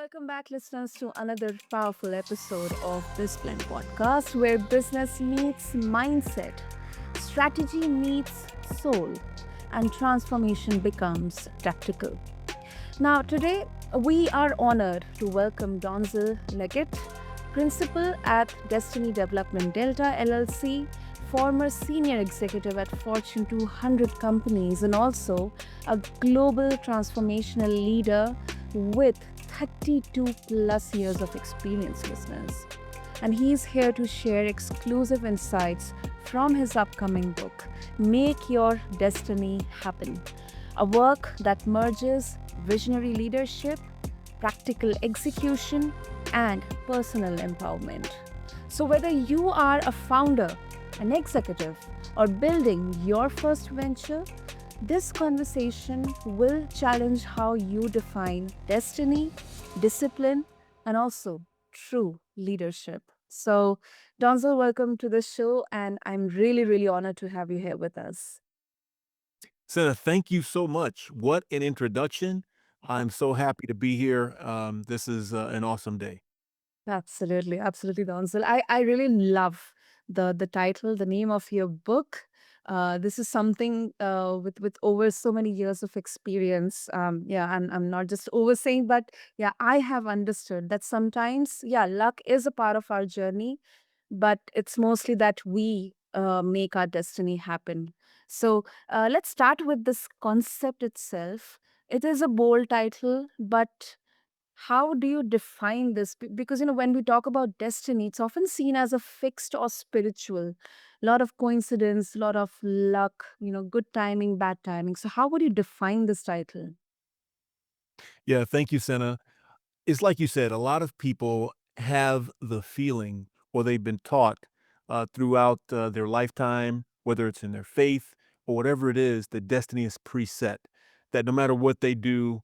Welcome back, listeners, to another powerful episode of BizBlend podcast where business meets mindset, strategy meets soul, and transformation becomes tactical. Now, today we are honored to welcome Donzel Leggett, principal at Destiny Development Delta LLC, former senior executive at Fortune 200 companies, and also a global transformational leader with 32 plus years of experience, listeners. And he's here to share exclusive insights from his upcoming book, Make Your Destiny Happen, a work that merges visionary leadership, practical execution, and personal empowerment. So, whether you are a founder, an executive, or building your first venture, this conversation will challenge how you define destiny, discipline, and also true leadership. So, Donzel, welcome to the show, and I'm really, really honored to have you here with us. Senna, thank you so much. What an introduction. I'm so happy to be here. This is an awesome day. Absolutely, absolutely, Donzel. I really love the title, the name of your book. This is something with over so many years of experience. Yeah, I'm not just oversaying, but yeah, I have understood that sometimes, yeah, luck is a part of our journey, but it's mostly that we make our destiny happen. So let's start with this concept itself. It is a bold title, but how do you define this? Because, when we talk about destiny, it's often seen as a fixed or spiritual. A lot of coincidence, a lot of luck, good timing, bad timing. So, how would you define this title? Yeah, thank you, Senna. It's like you said, a lot of people have the feeling, or they've been taught throughout their lifetime, whether it's in their faith or whatever it is, that destiny is preset, that no matter what they do,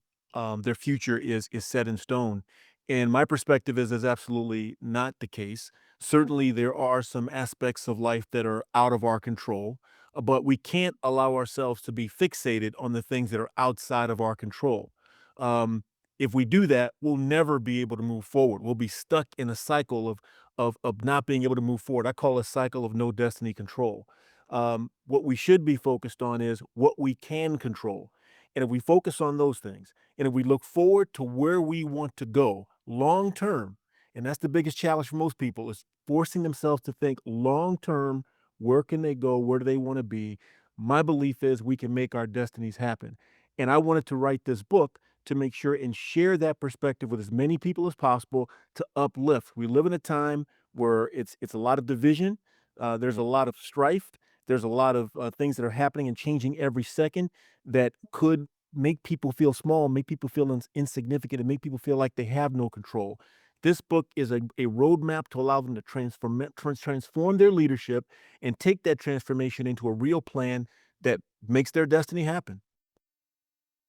their future is set in stone. And my perspective is absolutely not the case. Certainly, there are some aspects of life that are out of our control, but we can't allow ourselves to be fixated on the things that are outside of our control. Um, if we do that, we'll never be able to move forward. We'll be stuck in a cycle of not being able to move forward. I call it a cycle of no destiny control. What we should be focused on is what we can control. And if we focus on those things, and if we look forward to where we want to go long term, and that's the biggest challenge for most people, is forcing themselves to think long term, where can they go? Where do they want to be? My belief is we can make our destinies happen. And I wanted to write this book to make sure and share that perspective with as many people as possible to uplift. We live in a time where it's a lot of division. There's a lot of strife. There's a lot of things that are happening and changing every second that could make people feel small, make people feel insignificant, and make people feel like they have no control. This book is a roadmap to allow them to transform their leadership and take that transformation into a real plan that makes their destiny happen.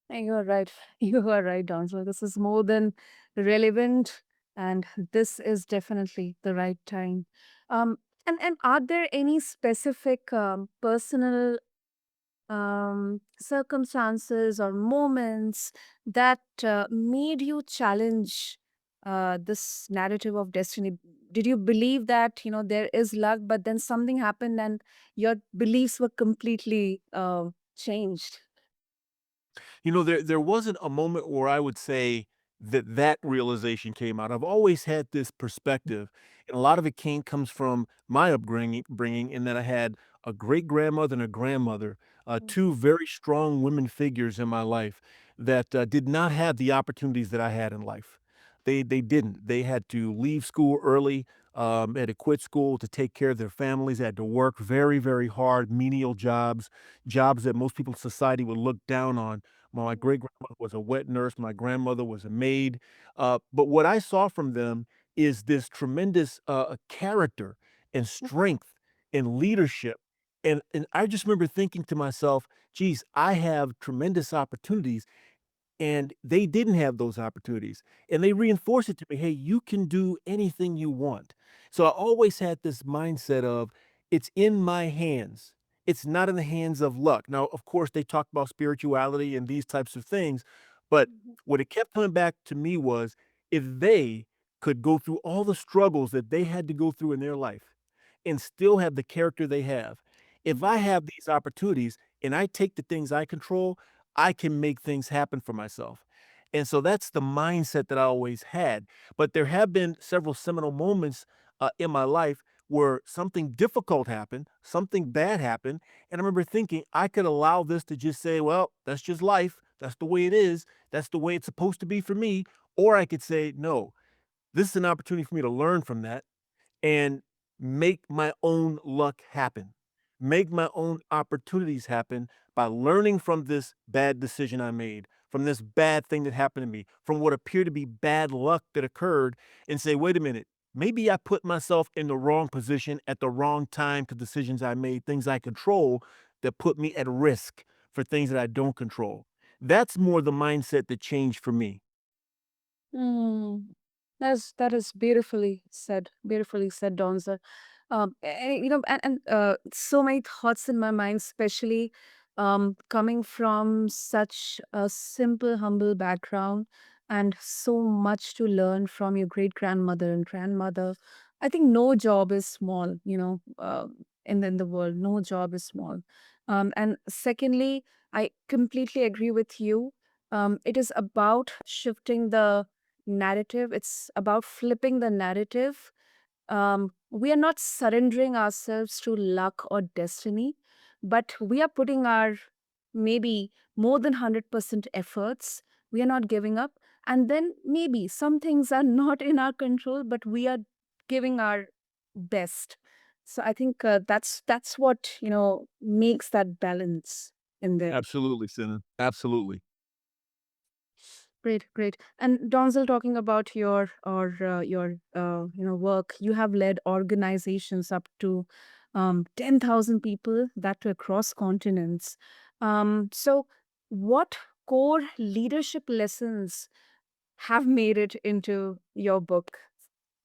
And you're right. You are right, Donzel. This is more than relevant, and this is definitely the right time. Um, and are there any specific personal circumstances or moments that made you challenge this narrative of destiny? Did you believe that there is luck, but then something happened and your beliefs were completely changed? There wasn't a moment where I would say that realization came out. I've always had this perspective, and a lot of it comes from my upbringing in that I had a great-grandmother and a grandmother, two very strong women figures in my life that, did not have the opportunities that I had in life. They didn't. They had to leave school early, had to quit school to take care of their families, had to work very, very hard, menial jobs, jobs that most people in society would look down on. My great grandmother was a wet nurse. My grandmother was a maid. But what I saw from them is this tremendous character and strength and leadership. And I just remember thinking to myself, geez, I have tremendous opportunities and they didn't have those opportunities, and they reinforced it to me, "Hey, you can do anything you want." So I always had this mindset of, "It's in my hands. It's not in the hands of luck." Now, of course, they talk about spirituality and these types of things, but what it kept coming back to me was, if they could go through all the struggles that they had to go through in their life and still have the character they have, if I have these opportunities and I take the things I control, I can make things happen for myself. And so that's the mindset that I always had. But there have been several seminal moments in my life where something difficult happened, something bad happened. And I remember thinking I could allow this to just say, well, that's just life. That's the way it is. That's the way it's supposed to be for me. Or I could say, no, this is an opportunity for me to learn from that and make my own luck happen, make my own opportunities happen by learning from this bad decision I made, from this bad thing that happened to me, from what appeared to be bad luck that occurred, and say, wait a minute, maybe I put myself in the wrong position at the wrong time because decisions I made, things I control that put me at risk for things that I don't control. That's more the mindset that changed for me. Mm. That is beautifully said, Donza. So many thoughts in my mind, especially coming from such a simple, humble background, and so much to learn from your great grandmother and grandmother. I think no job is small, in the world. No job is small. And secondly, I completely agree with you. It is about shifting the narrative. It's about flipping the narrative. We are not surrendering ourselves to luck or destiny, but we are putting our maybe more than 100% efforts. We are not giving up. And then maybe some things are not in our control, but we are giving our best. So I think that's what makes that balance in there. Absolutely, Senna. Absolutely. Great, great. And Donzel, talking about your work, you have led organizations up to 10,000 people, that too across continents. So, what core leadership lessons have made it into your book,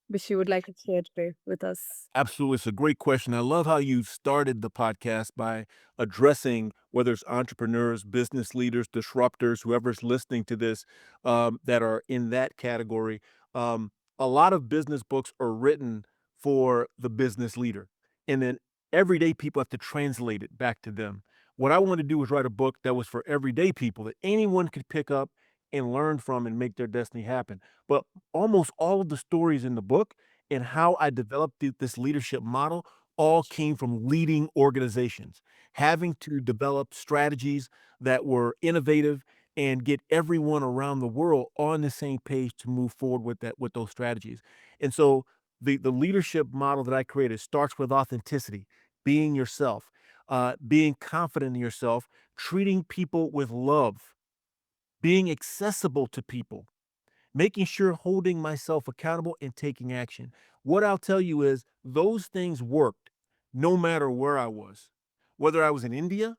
which you would like to share today with us? Absolutely. It's a great question. I love how you started the podcast by addressing whether it's entrepreneurs, business leaders, disruptors, whoever's listening to this that are in that category. Um, a lot of business books are written for the business leader, and then everyday people have to translate it back to them. What I want to do is write a book that was for everyday people that anyone could pick up and learn from and make their destiny happen. But almost all of the stories in the book and how I developed this leadership model all came from leading organizations, having to develop strategies that were innovative and get everyone around the world on the same page to move forward with those strategies. And so the leadership model that I created starts with authenticity, being yourself, being confident in yourself, treating people with love, being accessible to people, making sure holding myself accountable and taking action. What I'll tell you is those things worked no matter where I was. Whether I was in India,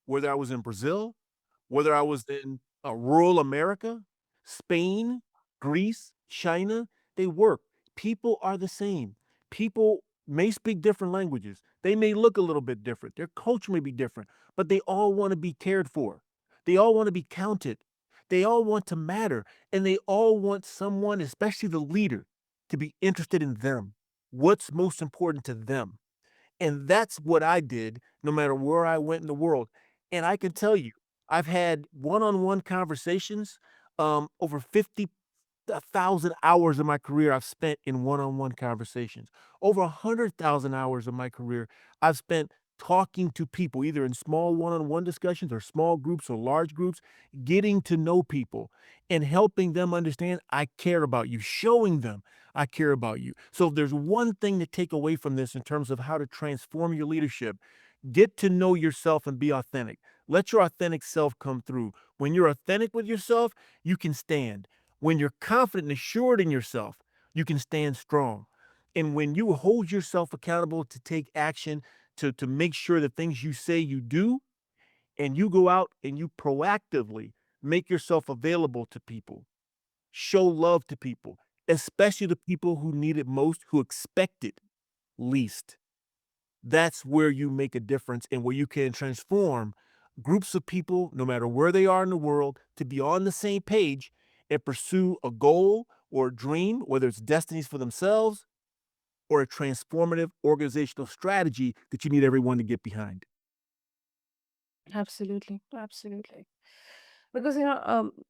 whether I was in Brazil, whether I was in rural America, Spain, Greece, China, they work. People are the same. People may speak different languages. They may look a little bit different. Their culture may be different, but they all want to be cared for. They all want to be counted. They all want to matter. And they all want someone, especially the leader, to be interested in them. What's most important to them? And that's what I did no matter where I went in the world. And I can tell you, I've had one-on-one conversations, over 50,000 hours of my career I've spent in one-on-one conversations. Over 100,000 hours of my career I've spent talking to people, either in small one-on-one discussions or small groups or large groups, getting to know people and helping them understand I care about you, showing them I care about you. So if there's one thing to take away from this in terms of how to transform your leadership, get to know yourself and be authentic. Let your authentic self come through. When you're authentic with yourself, you can stand. When you're confident and assured in yourself, you can stand strong. And when you hold yourself accountable to take action, to make sure the things you say you do, and you go out and you proactively make yourself available to people, show love to people, especially the people who need it most, who expect it least. That's where you make a difference and where you can transform groups of people, no matter where they are in the world, to be on the same page and pursue a goal or a dream, whether it's destinies for themselves or a transformative organizational strategy that you need everyone to get behind. Absolutely, absolutely. Because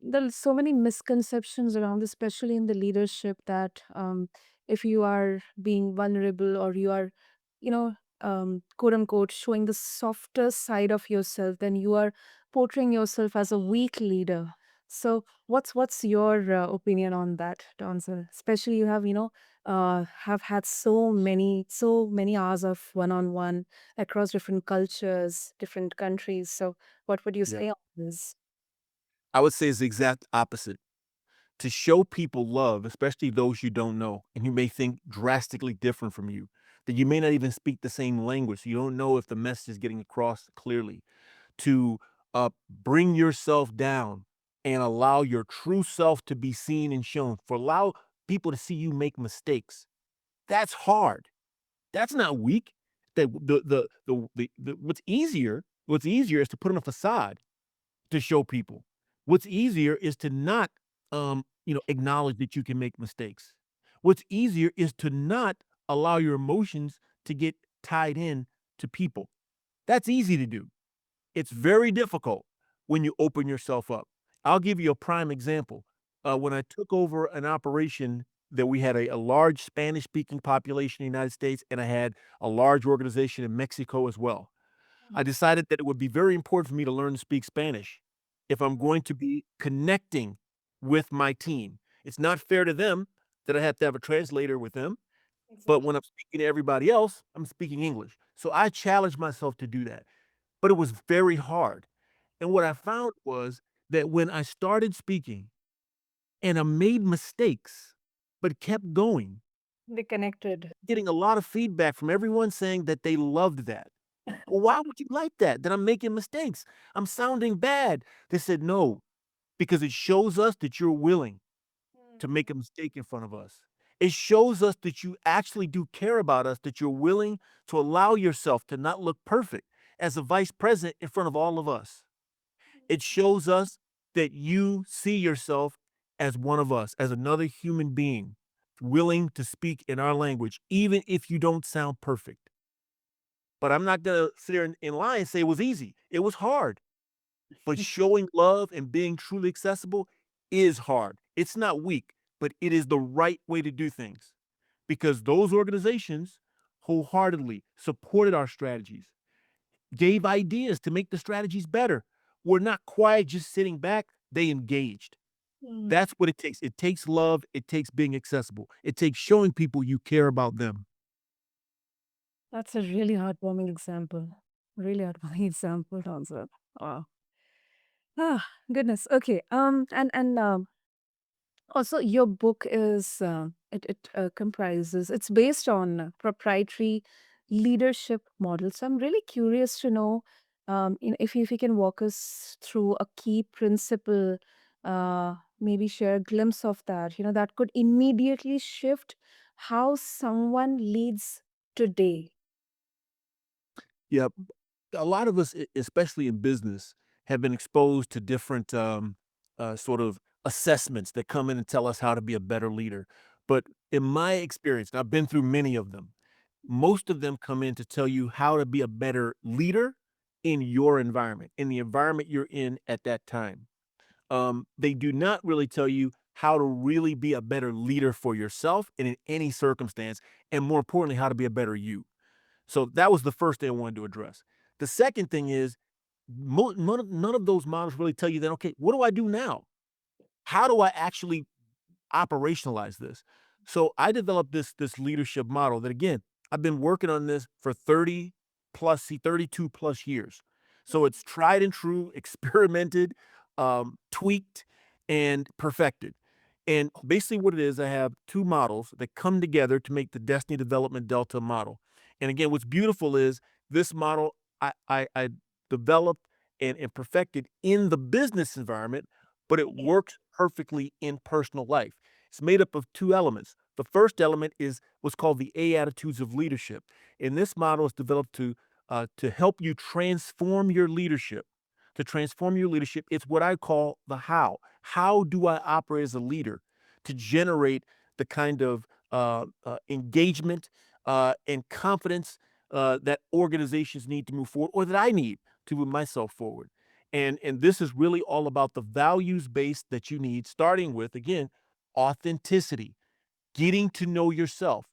there's so many misconceptions around this, especially in the leadership, that if you are being vulnerable, or you are, you know quote unquote, showing the softer side of yourself, then you are portraying yourself as a weak leader. So what's your opinion on that, Donzel? Especially, you have had so many hours of one-on-one across different cultures, different countries. So what would you Yeah. say on this? I would say it's the exact opposite. To show people love, especially those you don't know and who may think drastically different from you, that you may not even speak the same language, so you don't know if the message is getting across clearly. To bring yourself down and allow your true self to be seen and shown, for allow people to see you make mistakes. That's hard. That's not weak. That what's easier is to put on a facade to show people. What's easier is to not, acknowledge that you can make mistakes. What's easier is to not allow your emotions to get tied in to people. That's easy to do. It's very difficult when you open yourself up. I'll give you a prime example. When I took over an operation that we had a large Spanish speaking population in the United States, and I had a large organization in Mexico as well. I decided that it would be very important for me to learn to speak Spanish if I'm going to be connecting with my team. It's not fair to them that I have to have a translator with them, but Exactly. when I'm speaking to everybody else, I'm speaking English. So I challenged myself to do that, but it was very hard. And what I found was that when I started speaking and I made mistakes, but kept going, They connected. getting a lot of feedback from everyone saying that they loved that. "Well, why would you like that? That I'm making mistakes. I'm sounding bad." They said, "No, because it shows us that you're willing to make a mistake in front of us. It shows us that you actually do care about us, that you're willing to allow yourself to not look perfect as a vice president in front of all of us. It shows us that you see yourself as one of us, as another human being, willing to speak in our language, even if you don't sound perfect." But I'm not gonna sit here and lie and say it was easy. It was hard. But showing love and being truly accessible is hard. It's not weak, but it is the right way to do things, because those organizations wholeheartedly supported our strategies, gave ideas to make the strategies better. We're not quiet just sitting back, they engaged. Mm. That's what it takes. It takes love, it takes being accessible, it takes showing people you care about them. That's a really heartwarming example. Really heartwarming example, Donzel. Wow. Ah, goodness. Okay. And also, your book is it comprises. It's based on proprietary leadership models. So I'm really curious to know, if you can walk us through a key principle, maybe share a glimpse of that. That could immediately shift how someone leads today. Yeah, a lot of us, especially in business, have been exposed to different sort of assessments that come in and tell us how to be a better leader. But in my experience, and I've been through many of them, most of them come in to tell you how to be a better leader in your environment, in the environment you're in at that time. They do not really tell you how to really be a better leader for yourself and in any circumstance, and more importantly, how to be a better you. So that was the first thing I wanted to address. The second thing is none of those models really tell you that, okay, what do I do now? How do I actually operationalize this? So I developed this leadership model that, again, I've been working on this for 30 plus, 32 plus years. So it's tried and true, experimented, tweaked, and perfected. And basically what it is, I have two models that come together to make the Destiny Development Delta model. And again, what's beautiful is this model I developed and perfected in the business environment, but it works perfectly in personal life. It's made up of two elements. The first element is what's called the A attitudes of leadership. And this model is developed to help you transform your leadership. To transform your leadership, it's what I call the how. How do I operate as a leader? to generate the kind of engagement and confidence that organizations need to move forward, or that I need to move myself forward. And this is really all about the values base that you need, starting with, again, authenticity, getting to know yourself.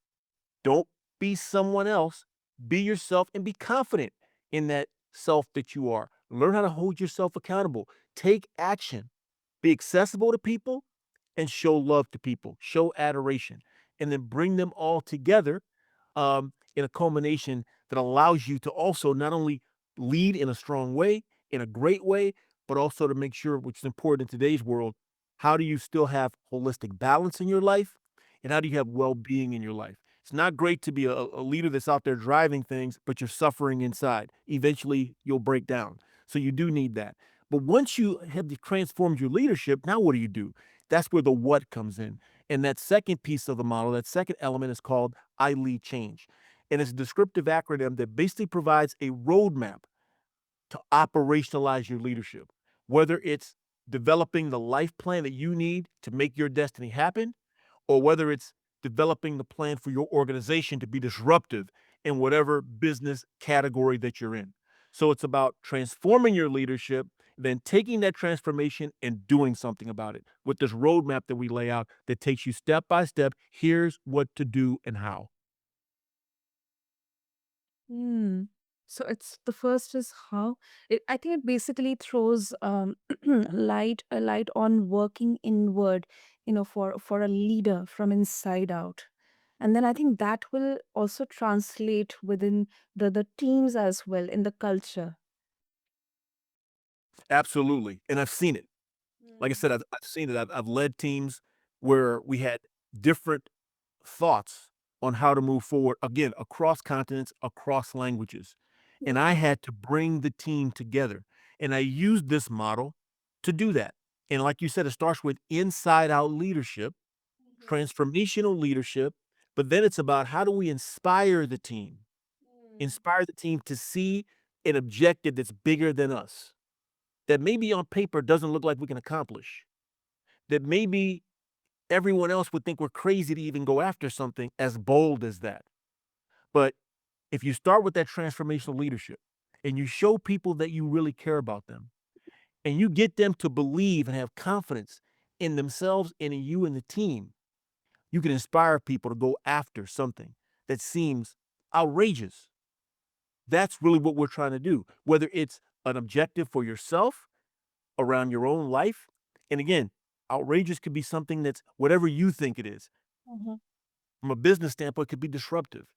Don't be someone else. Be yourself and be confident in that self that you are. Learn how to hold yourself accountable. Take action. Be accessible to people and show love to people. Show adoration. And then bring them all together in a culmination that allows you to also not only lead in a strong way, in a great way, but also to make sure, which is important in today's world, how do you still have holistic balance in your life? And how do you have well being in your life? It's not great to be a leader that's out there driving things, but you're suffering inside. Eventually, you'll break down. So you do need that. But once you have transformed your leadership, now what do? That's where the what comes in. And that second piece of the model, that second element is called I lead change. And it's a descriptive acronym that basically provides a roadmap to operationalize your leadership, whether it's developing the life plan that you need to make your destiny happen, or whether it's developing the plan for your organization to be disruptive in whatever business category that you're in. So it's about transforming your leadership, then taking that transformation and doing something about it with this roadmap that we lay out that takes you step by step. Here's what to do and how. Hmm. So it's the first is how I think it basically throws light a light on working inward, for a leader from inside out. And then I think that will also translate within the teams as well in the culture. Absolutely. And I've seen it. Like I Mm. said, I've seen it. I've led teams where we had different thoughts on how to move forward, again, across continents, across languages. And I had to bring the team together. And I used this model to do that. And like you said, it starts with inside out leadership, Mhm. transformational leadership, but then it's about how do we Mm. inspire the team to see an objective that's bigger than us, that maybe on paper doesn't look like we can accomplish, that maybe everyone else would think we're crazy to even go after something as bold as that. But if you start with that transformational leadership and you show people that you really care about them and you get them to believe and have confidence in themselves and in you and the team, you can inspire people to go after something that seems outrageous. That's really what we're trying to do, whether it's an objective for yourself around your own life. And again, outrageous could be something that's whatever you think it is. Mhm. From a business standpoint, it could be disruptive.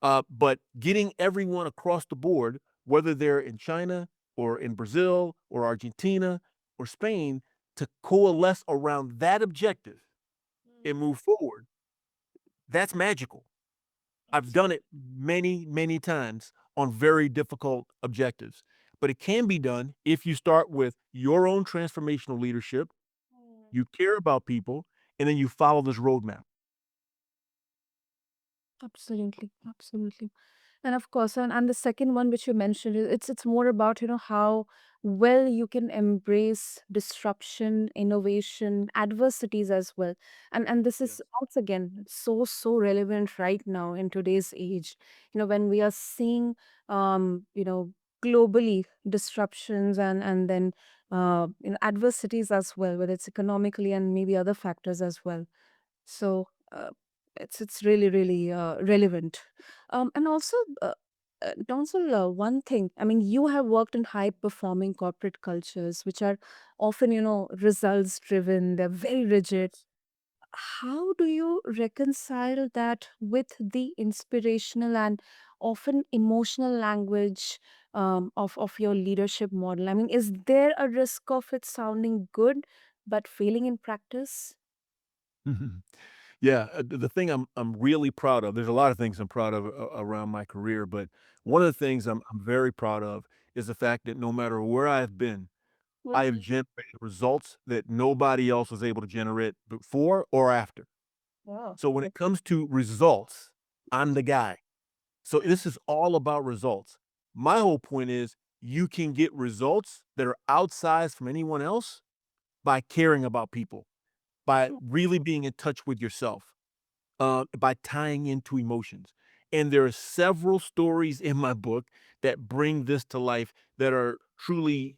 But getting everyone across the board, whether they're in China or in Brazil or Argentina or Spain, to coalesce around that objective and move forward, that's magical. I've done it many, many times on very difficult objectives. But it can be done if you start with your own transformational leadership, you care about people, and then you follow this roadmap. Absolutely, absolutely. And of course, and the second one which you mentioned, it's more about, how well you can embrace disruption, innovation, adversities as well. And this is Yes. once again so relevant right now in today's age. When we are seeing globally disruptions and then adversities as well, whether it's economically and maybe other factors as well. So it's really relevant. And also, Donzel, one thing. I mean, you have worked in high performing corporate cultures, which are often results driven. They're very rigid. How do you reconcile that with the inspirational and often emotional language of your leadership model? I mean, is there a risk of it sounding good but failing in practice? Yeah, the thing I'm really proud of, there's a lot of things I'm proud of around my career, but one of the things I'm very proud of is the fact that no matter where I've been, I have Mhm. generated results that nobody else was able to generate before or after. Wow. So when it comes to results, I'm the guy. So this is all about results. My whole point is you can get results that are outsized from anyone else by caring about people, by really being in touch with yourself, by tying into emotions. And there are several stories in my book that bring this to life that are truly,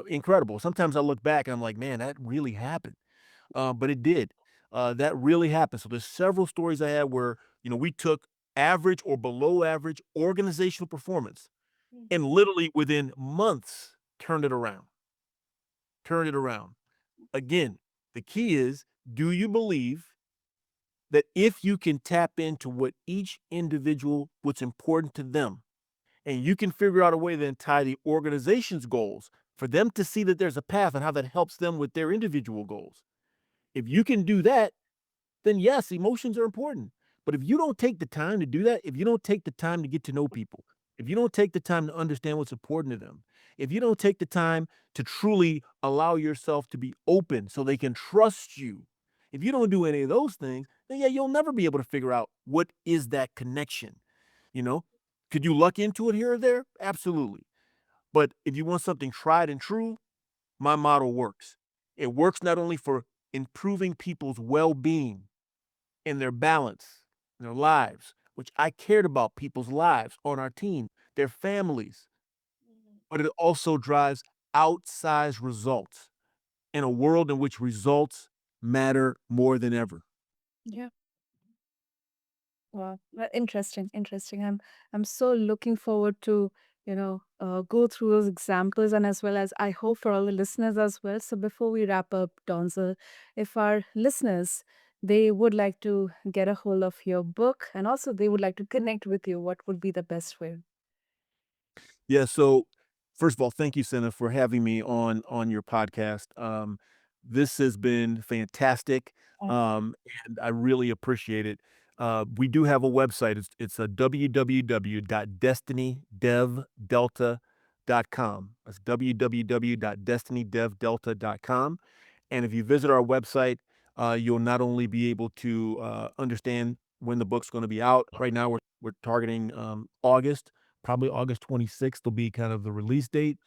incredible. Sometimes I look back and I'm like, man, that really happened. But it did. That really happened. So there's several stories I had where, we took average or below average organizational performance and literally within months turned it around. Turned it around. Again, the key is, do you believe that if you can tap into what each individual, what's important to them, and you can figure out a way to then tie the organization's goals for them to see that there's a path and how that helps them with their individual goals. If you can do that, then yes, emotions are important. But if you don't take the time to do that, if you don't take the time to get to know people, if you don't take the time to understand what's important to them, if you don't take the time to truly allow yourself to be open so they can trust you, if you don't do any of those things, then yeah, you'll never be able to figure out what is that connection. You know, could you luck into it here or there? Absolutely. But if you want something tried and true, my model works. It works not only for improving people's well being, in their balance, in their lives, which I cared about people's lives on our team, their families, but it also drives outsized results in a world in which results matter more than ever. Yeah. Wow. Interesting, interesting. I'm so looking forward to, go through those examples, and as well as I hope for all the listeners as well. So before we wrap up, Donzel, if our listeners they would like to get a hold of your book and also they would like to connect with you, what would be the best way? Yeah, so first of all, thank you, Senna, for having me on your podcast. This has been fantastic, and I really appreciate it. We do have a website. It's a www.destinydevdelta.com. That's www.destinydevdelta.com. And if you visit our website, you'll not only be able to understand when the book's going to be out. Right now, we're targeting August, probably August 26th will be kind of the release date.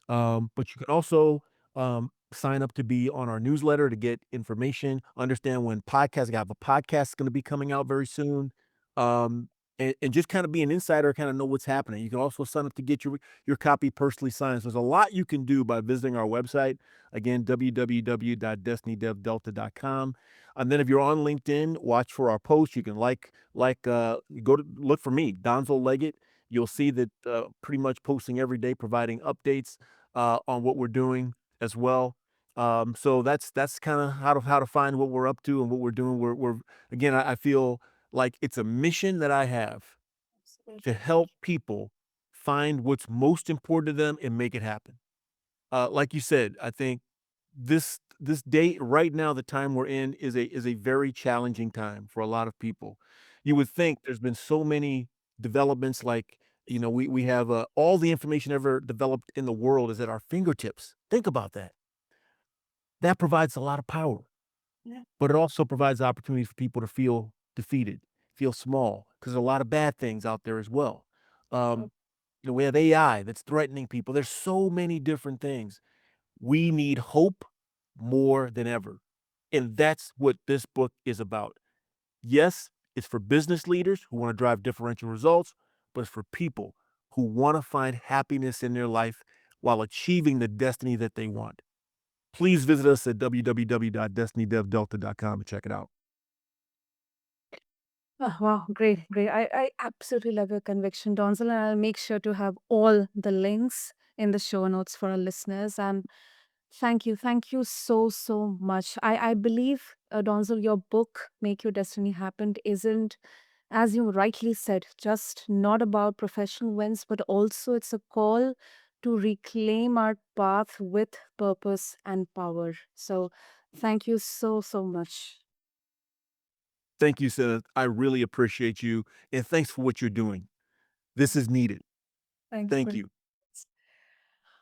But you can also sign up to be on our newsletter to get information, understand when podcasts. I have a podcast going to be coming out very soon. Um, and just kind of be an insider, kind of know what's happening. You can also sign up to get your copy personally signed. So there's a lot you can do by visiting our website. Again, www.destinydevdelta.com. And then if you're on LinkedIn, watch for our posts. You can go to look for me, Donzel Leggett. You'll see that pretty much posting every day, providing updates on what we're doing as well. So that's kind of how to find what we're up to and what we're doing. We're again, I feel like it's a mission that I have to Absolutely. help people find what's most important to them and make it happen. Like you said, I think this day right now, the time we're in is a very challenging time for a lot of people. You would think there's been so many developments, like we have all the information ever developed in the world is at our fingertips. Think about that. That provides a lot of power, Yeah. but it also provides opportunities for people to feel defeated, feel small, because there's a lot of bad things out there as well. Oh, Um, we have AI that's threatening people. There's so many different things. We need hope more than ever. And that's what this book is about. Yes, it's for business leaders who want to drive differential results, but it's for people who want to find happiness in their life while achieving the destiny that they want. Please visit us at www.destinydevdelta.com and check it out. oh, wow, great, great. I absolutely love your conviction, Donzel, and I'll make sure to have all the links in the show notes for our listeners. And thank you so, so much. I believe, Donzel, your book, Make Your Destiny Happen, isn't, as you rightly said, just not about professional wins, but also it's a call to reclaim our path with purpose and power. So thank you so, so much. Thank you, Seth. I really appreciate you. And thanks for what you're doing. This is needed. Thank Thank you.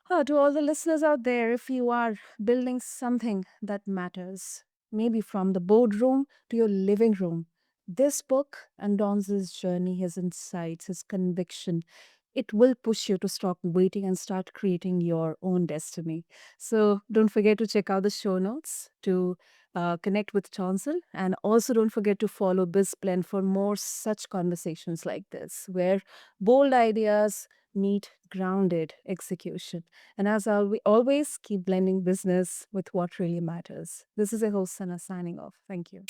you. To all the listeners out there, if you are building something that matters, maybe from the boardroom to your living room, this book and Don's journey, his insights, his conviction it will push you to stop waiting and start creating your own destiny. So don't forget to check out the show notes to connect with Chancel. And also don't forget to follow BizBlend for more such conversations like this, where bold ideas meet grounded execution. And as always, keep blending business with what really matters. This is a host, Sana, signing off. Thank you.